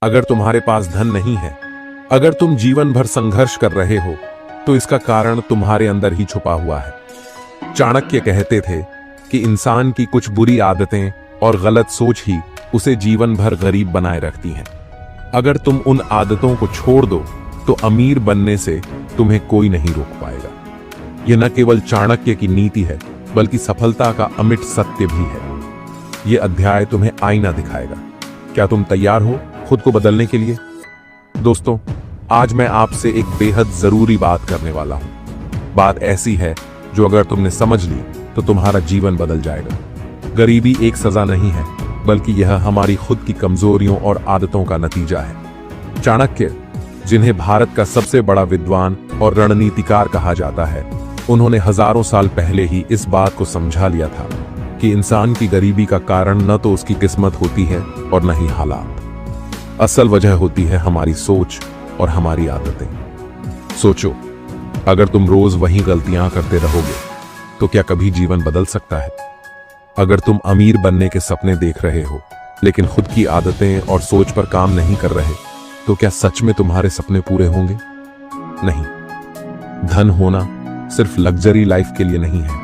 अगर तुम्हारे पास धन नहीं है, अगर तुम जीवन भर संघर्ष कर रहे हो, तो इसका कारण तुम्हारे अंदर ही छुपा हुआ है। चाणक्य कहते थे कि इंसान की कुछ बुरी आदतें और गलत सोच ही उसे जीवन भर गरीब बनाए रखती हैं। अगर तुम उन आदतों को छोड़ दो तो अमीर बनने से तुम्हें कोई नहीं रोक पाएगा। यह न केवल चाणक्य की नीति है, बल्कि सफलता का अमिट सत्य भी है। यह अध्याय तुम्हें आईना दिखाएगा। क्या तुम तैयार हो खुद को बदलने के लिए? दोस्तों, आज मैं आपसे एक बेहद जरूरी बात करने वाला हूं। बात ऐसी है जो अगर तुमने समझ ली तो तुम्हारा जीवन बदल जाएगा। गरीबी एक सजा नहीं है, बल्कि यह हमारी खुद की कमजोरियों और आदतों का नतीजा है। चाणक्य, जिन्हें भारत का सबसे बड़ा विद्वान और रणनीतिकार कहा जाता है, उन्होंने हजारों साल पहले ही इस बात को समझा लिया था कि इंसान की गरीबी का कारण न तो उसकी किस्मत होती है और न ही हालात। असल वजह होती है हमारी सोच और हमारी आदतें। सोचो, अगर तुम रोज वही गलतियां करते रहोगे तो क्या कभी जीवन बदल सकता है? अगर तुम अमीर बनने के सपने देख रहे हो, लेकिन खुद की आदतें और सोच पर काम नहीं कर रहे, तो क्या सच में तुम्हारे सपने पूरे होंगे? नहीं। धन होना सिर्फ लग्जरी लाइफ के लिए नहीं है।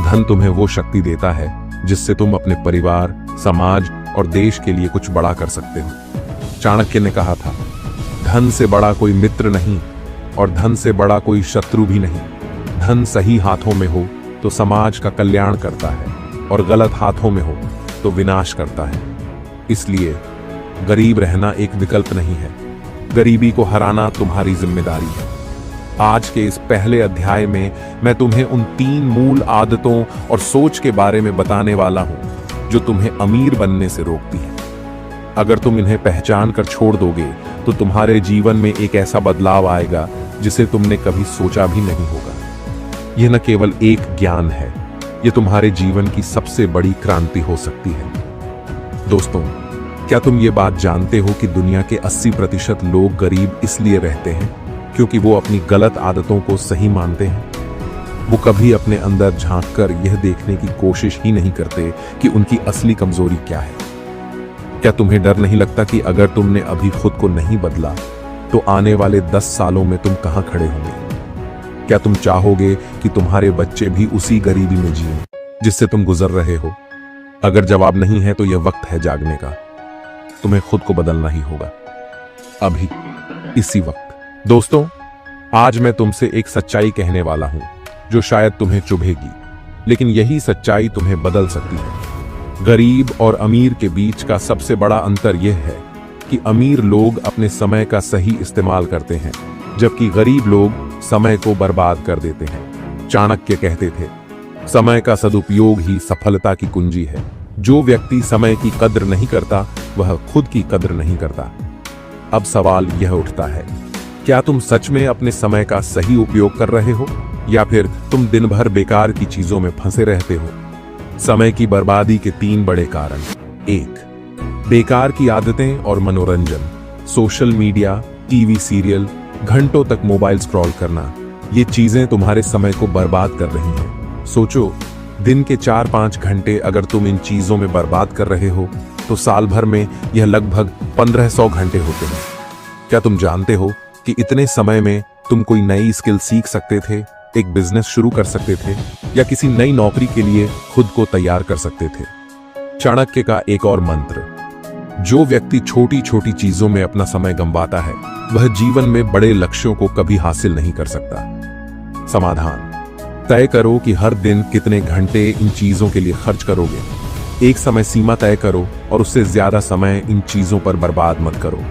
धन तुम्हें वो शक्ति देता है जिससे तुम अपने परिवार, समाज और देश के लिए कुछ बड़ा कर सकते हो। चाणक्य ने कहा था, धन से बड़ा कोई मित्र नहीं और धन से बड़ा कोई शत्रु भी नहीं। धन सही हाथों में हो तो समाज का कल्याण करता है और गलत हाथों में हो तो विनाश करता है। इसलिए गरीब रहना एक विकल्प नहीं है, गरीबी को हराना तुम्हारी जिम्मेदारी है। आज के इस पहले अध्याय में मैं तुम्हें उन 3 मूल आदतों और सोच के बारे में बताने वाला हूं जो तुम्हें अमीर बनने से रोकती है। अगर तुम इन्हें पहचान कर छोड़ दोगे तो तुम्हारे जीवन में एक ऐसा बदलाव आएगा जिसे तुमने कभी सोचा भी नहीं होगा। यह न केवल एक ज्ञान है, यह तुम्हारे जीवन की सबसे बड़ी क्रांति हो सकती है। दोस्तों, क्या तुम ये बात जानते हो कि दुनिया के 80% लोग गरीब इसलिए रहते हैं क्योंकि वो अपनी गलत आदतों को सही मानते हैं। वो कभी अपने अंदर झांककर यह देखने की कोशिश ही नहीं करते कि उनकी असली कमजोरी क्या है। क्या तुम्हें डर नहीं लगता कि अगर तुमने अभी खुद को नहीं बदला तो आने वाले 10 सालों में तुम कहां खड़े होंगे? क्या तुम चाहोगे कि तुम्हारे बच्चे भी उसी गरीबी में जिएं जिससे तुम गुजर रहे हो? अगर जवाब नहीं है तो यह वक्त है जागने का। तुम्हें खुद को बदलना ही होगा, अभी, इसी वक्त। दोस्तों, आज मैं तुमसे एक सच्चाई कहने वाला हूं जो शायद तुम्हें चुभेगी, लेकिन यही सच्चाई तुम्हें बदल सकती है। गरीब और अमीर के बीच का सबसे बड़ा अंतर यह है कि अमीर लोग अपने समय का सही इस्तेमाल करते हैं, जबकि गरीब लोग समय को बर्बाद कर देते हैं। चाणक्य कहते थे, समय का सदुपयोग ही सफलता की कुंजी है। जो व्यक्ति समय की कद्र नहीं करता, वह खुद की कद्र नहीं करता। अब सवाल यह उठता है, क्या तुम सच में अपने समय का सही उपयोग कर रहे हो, या फिर तुम दिन भर बेकार की चीजों में फंसे रहते हो? समय की बर्बादी के 3 बड़े कारण। 1, बेकार की आदतें और मनोरंजन। सोशल मीडिया, टीवी सीरियल, घंटों तक मोबाइल स्क्रॉल करना, ये चीजें तुम्हारे समय को बर्बाद कर रही हैं। सोचो, दिन के 4-5 घंटे अगर तुम इन चीजों में बर्बाद कर रहे हो तो साल भर में यह लगभग 1500 घंटे होते हैं। क्या तुम जानते हो कि इतने समय में तुम कोई नई स्किल सीख सकते थे, एक बिजनेस शुरू कर सकते थे, या किसी नई नौकरी के लिए खुद को तैयार कर सकते थे? चाणक्य का एक और मंत्र, जो व्यक्ति छोटी छोटी चीजों में अपना समय गंवाता है, वह जीवन में बड़े लक्ष्यों को कभी हासिल नहीं कर सकता। समाधान, तय करो कि हर दिन कितने घंटे इन चीजों के लिए खर्च करोगे। एक समय सीमा तय करो और उससे ज्यादा समय इन चीजों पर बर्बाद मत करो।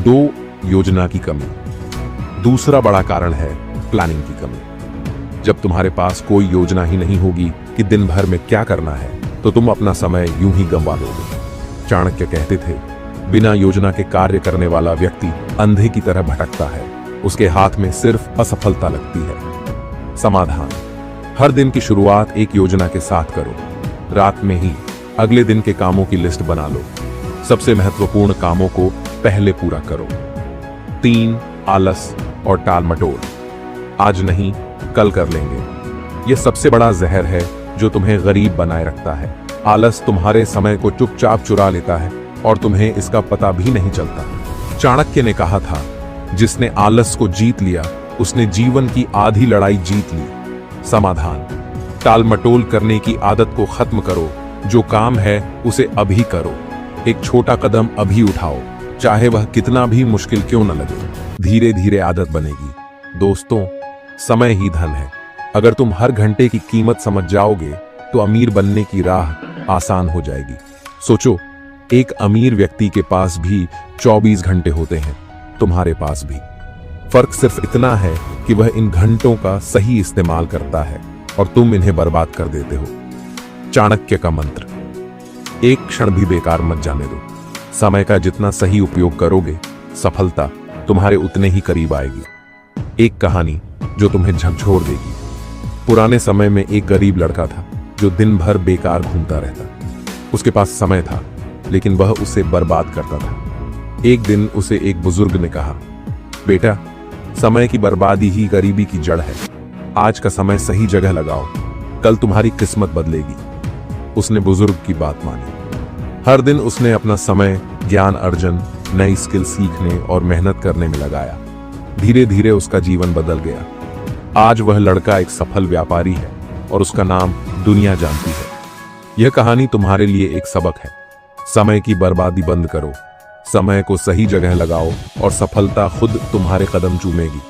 2, योजना की कमी। दूसरा बड़ा कारण है प्लानिंग की कमी। जब तुम्हारे पास कोई योजना ही नहीं होगी कि दिन भर में क्या करना है, तो तुम अपना समय यूं ही गंवा लोगे। चाणक्य कहते थे, बिना योजना के कार्य करने वाला व्यक्ति अंधे की तरह भटकता है, उसके हाथ में सिर्फ असफलता लगती है। समाधान, हर दिन की शुरुआत एक योजना के साथ करो। रात में ही अगले दिन के कामों की लिस्ट बना लो। सबसे महत्वपूर्ण कामों को पहले पूरा करो। 3, आलस और टाल मटोल। आज नहीं, कल कर लेंगे। यह सबसे बड़ा जहर है जो तुम्हें गरीब बनाए रखता है। आलस तुम्हारे समय को चुपचाप चुरा लेता है और तुम्हें इसका पता भी नहीं चलता। चाणक्य ने कहा था, जिसने आलस को जीत लिया उसने जीवन की आधी लड़ाई जीत ली। समाधान: टालमटोल करने की आदत को खत्म करो। जो काम है उसे अभी करो। एक छोटा कदम अभी उठाओ, चाहे वह कितना भी मुश्किल क्यों न लगे। धीरे धीरे आदत बनेगी। दोस्तों, समय ही धन है। अगर तुम हर घंटे की कीमत समझ जाओगे तो अमीर बनने की राह आसान हो जाएगी। सोचो, एक अमीर व्यक्ति के पास भी 24 घंटे होते हैं, तुम्हारे पास भी। फर्क सिर्फ इतना है कि वह इन घंटों का सही इस्तेमाल करता है और तुम इन्हें बर्बाद कर देते हो। चाणक्य का मंत्र: एक क्षण भी बेकार मत जाने दो। समय का जितना सही उपयोग करोगे, सफलता तुम्हारे उतने ही करीब आएगी। एक कहानी जो तुम्हें झकझोर देगी। पुराने समय में एक गरीब लड़का था जो दिन भर बेकार घूमता रहता। उसके पास समय था, लेकिन वह उसे बर्बाद करता था। एक दिन उसे एक बुजुर्ग ने कहा, बेटा, समय की बर्बादी ही गरीबी की जड़ है। आज का समय सही जगह लगाओ, कल तुम्हारी किस्मत बदलेगी। उसने बुजुर्ग की बात मानी। हर दिन उसने अपना समय ज्ञान अर्जन, नई स्किल सीखने और मेहनत करने में लगाया। धीरे धीरे उसका जीवन बदल गया। आज वह लड़का एक सफल व्यापारी है और उसका नाम दुनिया जानती है। यह कहानी तुम्हारे लिए एक सबक है। समय की बर्बादी बंद करो, समय को सही जगह लगाओ और सफलता खुद तुम्हारे कदम चूमेगी।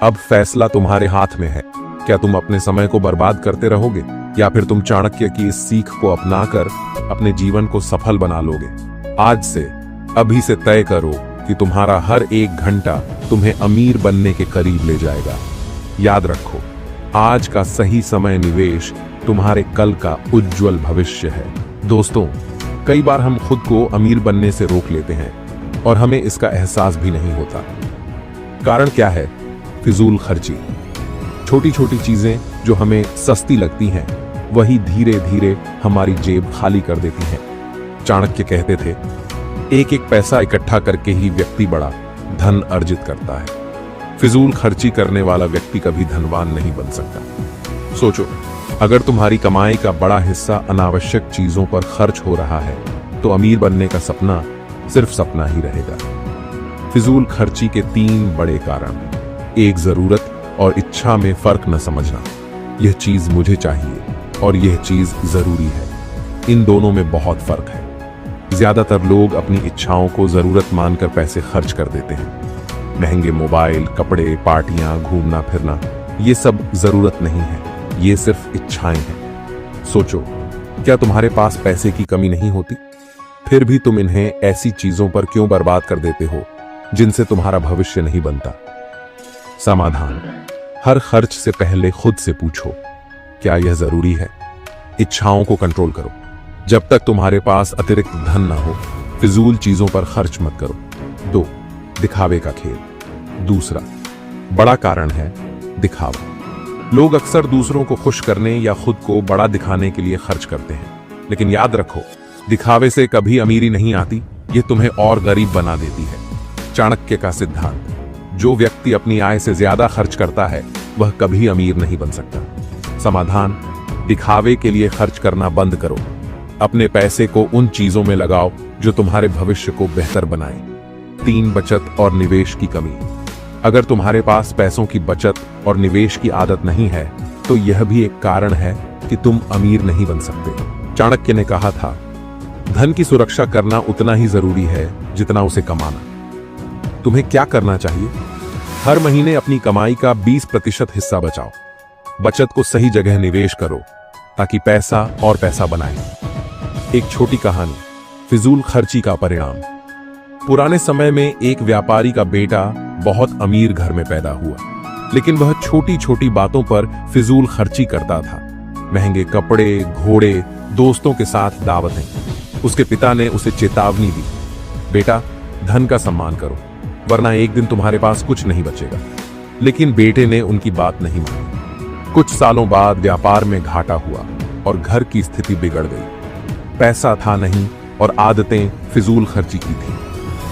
अब फैसला तुम्हारे हाथ में है। क्या तुम अपने समय को बर्बाद करते रहोगे या फिर तुम चाणक्य की इस सीख को अपनाकर अपने जीवन को सफल बना लोगे? आज से, अभी से तय करो कि तुम्हारा हर एक घंटा तुम्हें अमीर बनने के करीब ले जाएगा। याद रखो, आज का सही समय निवेश तुम्हारे कल का उज्जवल भविष्य है। दोस्तों, कई बार हम खुद को अमीर बनने से रोक लेते हैं और हमें इसका एहसास भी नहीं होता। कारण क्या है? फिजूल खर्ची। छोटी छोटी चीजें जो हमें सस्ती लगती हैं, वही धीरे धीरे हमारी जेब खाली कर देती हैं। चाणक्य कहते थे, एक एक पैसा इकट्ठा करके ही व्यक्ति बड़ा धन अर्जित करता है। फिजूल खर्ची करने वाला व्यक्ति कभी धनवान नहीं बन सकता। सोचो, अगर तुम्हारी कमाई का बड़ा हिस्सा अनावश्यक चीजों पर खर्च हो रहा है तो अमीर बनने का सपना सिर्फ सपना ही रहेगा। फिजूल खर्ची के 3 बड़े कारण: एक, जरूरत और इच्छा में फर्क न समझना। यह चीज मुझे चाहिए और यह चीज जरूरी है, इन दोनों में बहुत फर्क है। ज्यादातर लोग अपनी इच्छाओं को जरूरत मानकर पैसे खर्च कर देते हैं। महंगे मोबाइल, कपड़े, पार्टियां, घूमना फिरना, ये सब जरूरत नहीं है, ये सिर्फ इच्छाएं हैं। सोचो, क्या तुम्हारे पास पैसे की कमी नहीं होती? फिर भी तुम इन्हें ऐसी चीजों पर क्यों बर्बाद कर देते हो जिनसे तुम्हारा भविष्य नहीं बनता? समाधान: हर खर्च से पहले खुद से पूछो, क्या यह जरूरी है? इच्छाओं को कंट्रोल करो। जब तक तुम्हारे पास अतिरिक्त धन ना हो, फिजूल चीजों पर खर्च मत करो। 2, दिखावे का खेल। दूसरा बड़ा कारण है दिखावा। लोग अक्सर दूसरों को खुश करने या खुद को बड़ा दिखाने के लिए खर्च करते हैं, लेकिन याद रखो, दिखावे से कभी अमीरी नहीं आती, यह तुम्हें और गरीब बना देती है। चाणक्य का सिद्धांत: जो व्यक्ति अपनी आय से ज्यादा खर्च करता है वह कभी अमीर नहीं बन सकता। समाधान: दिखावे के लिए खर्च करना बंद करो। अपने पैसे को उन चीजों में लगाओ जो तुम्हारे भविष्य को बेहतर बनाए। 3, बचत और निवेश की कमी। अगर तुम्हारे पास पैसों की बचत और निवेश की आदत नहीं है तो यह भी एक कारण है कि तुम अमीर नहीं बन सकते। चाणक्य ने कहा था, धन की सुरक्षा करना उतना ही जरूरी है जितना उसे कमाना। तुम्हें क्या करना चाहिए? हर महीने अपनी कमाई का 20% हिस्सा बचाओ। बचत को सही जगह निवेश करो ताकि पैसा और पैसा बनाए। एक छोटी कहानी, फिजूल खर्ची का परिणाम। पुराने समय में एक व्यापारी का बेटा बहुत अमीर घर में पैदा हुआ, लेकिन वह छोटी छोटी बातों पर फिजूल खर्ची करता था। महंगे कपड़े, घोड़े, दोस्तों के साथ दावतें। उसके पिता ने उसे चेतावनी दी, बेटा, धन का सम्मान करो, वरना एक दिन तुम्हारे पास कुछ नहीं बचेगा। लेकिन बेटे ने उनकी बात नहीं मानी। कुछ सालों बाद व्यापार में घाटा हुआ और घर की स्थिति बिगड़ गई। पैसा था नहीं और आदतें फिजूल खर्ची की थी।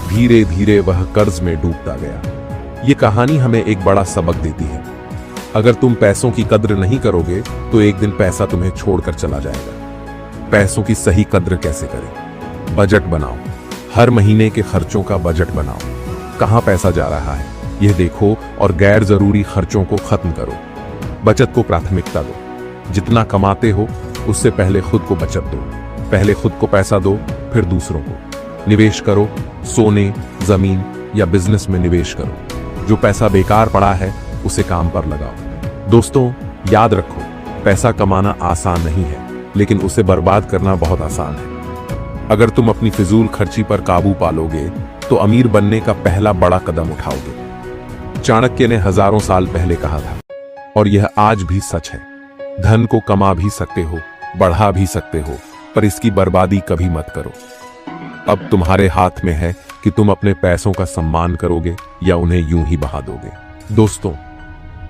धीरे धीरे वह कर्ज में डूबता गया। ये कहानी हमें एक बड़ा सबक देती है। अगर तुम पैसों की कद्र नहीं करोगे तो एक दिन पैसा तुम्हें छोड़कर चला जाएगा। पैसों की सही कद्र कैसे करें? बजट बनाओ, हर महीने के खर्चों का बजट बनाओ। कहां पैसा जा रहा है यह देखो और गैर जरूरी खर्चों को खत्म करो। बचत को प्राथमिकता दो। जितना कमाते हो उससे पहले खुद को बचत दो। पहले खुद को पैसा दो, फिर दूसरों को। निवेश करो, सोने, जमीन या बिजनेस में निवेश करो। जो पैसा बेकार पड़ा है उसे काम पर लगाओ। दोस्तों, याद रखो, पैसा कमाना आसान नहीं है, लेकिन उसे बर्बाद करना बहुत आसान है। अगर तुम अपनी फिजूल खर्ची पर काबू पालोगे तो अमीर बनने का पहला बड़ा कदम उठाओगे। चाणक्य ने हजारों साल पहले कहा था, और यह आज भी सच है, धन को कमा भी सकते हो, बढ़ा भी सकते हो, पर इसकी बर्बादी कभी मत करो। अब तुम्हारे हाथ में है कि तुम अपने पैसों का सम्मान करोगे या उन्हें यूं ही बहा दोगे। दोस्तों,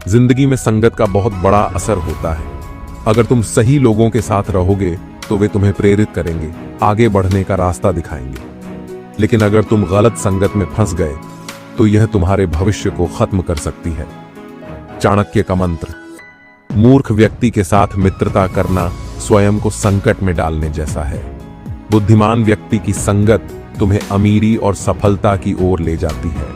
जिंदगी में संगत का बहुत बड़ा असर होता है। अगर तुम सही लोगों के साथ रहोगे तो वे तुम्हें प्रेरित करेंगे, आगे बढ़ने का रास्ता दिखाएंगे। लेकिन अगर तुम गलत संगत में फंस गए तो यह तुम्हारे भविष्य को खत्म कर सकती है। चाणक्य का मंत्र: मूर्ख व्यक्ति के साथ मित्रता करना स्वयं को संकट में डालने जैसा है। बुद्धिमान व्यक्ति की संगत तुम्हें अमीरी और सफलता की ओर ले जाती है।